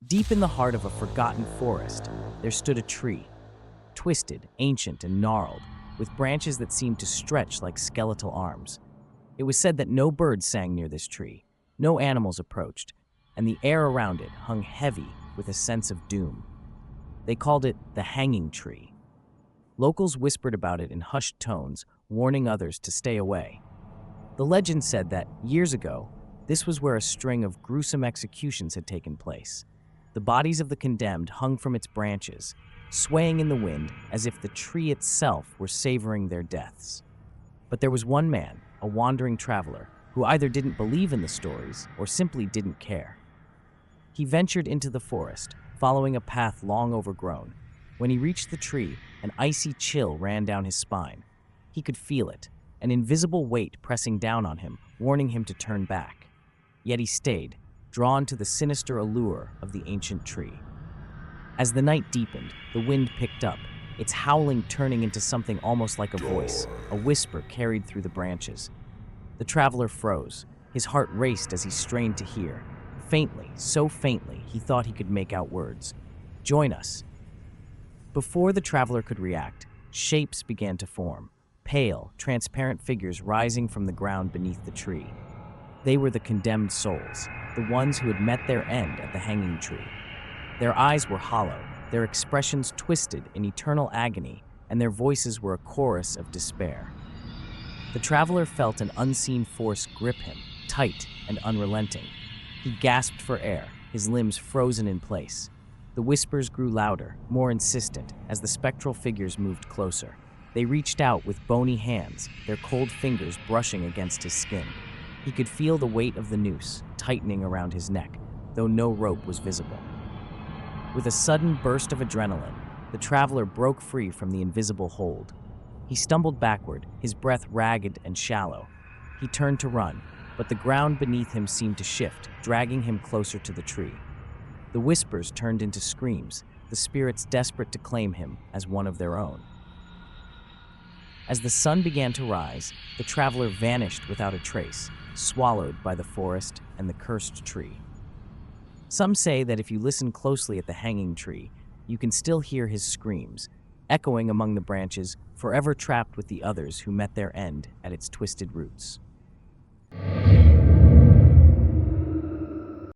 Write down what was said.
Deep in the heart of a forgotten forest, there stood a tree, twisted, ancient, and gnarled, with branches that seemed to stretch like skeletal arms. It was said that no birds sang near this tree, no animals approached, and the air around it hung heavy with a sense of doom. They called it the Hanging Tree. Locals whispered about it in hushed tones, warning others to stay away. The legend said that, years ago, this was where a string of gruesome executions had taken place. The bodies of the condemned hung from its branches, swaying in the wind as if the tree itself were savoring their deaths. But there was one man, a wandering traveler, who either didn't believe in the stories or simply didn't care. He ventured into the forest, following a path long overgrown. When he reached the tree, an icy chill ran down his spine. He could feel it, an invisible weight pressing down on him, warning him to turn back. Yet he stayed, drawn to the sinister allure of the ancient tree. As the night deepened, the wind picked up, its howling turning into something almost like a voice, a whisper carried through the branches. The traveler froze. His heart raced as he strained to hear. Faintly, so faintly, he thought he could make out words. "Join us." Before the traveler could react, shapes began to form, pale, transparent figures rising from the ground beneath the tree. They were the condemned souls, the ones who had met their end at the Hanging Tree. Their eyes were hollow, their expressions twisted in eternal agony, and their voices were a chorus of despair. The traveler felt an unseen force grip him, tight and unrelenting. He gasped for air, his limbs frozen in place. The whispers grew louder, more insistent, as the spectral figures moved closer. They reached out with bony hands, their cold fingers brushing against his skin. He could feel the weight of the noose tightening around his neck, though no rope was visible. With a sudden burst of adrenaline, the traveler broke free from the invisible hold. He stumbled backward, his breath ragged and shallow. He turned to run, but the ground beneath him seemed to shift, dragging him closer to the tree. The whispers turned into screams, the spirits desperate to claim him as one of their own. As the sun began to rise, the traveler vanished without a trace, swallowed by the forest and the cursed tree. Some say that if you listen closely at the Hanging Tree, you can still hear his screams, echoing among the branches, forever trapped with the others who met their end at its twisted roots.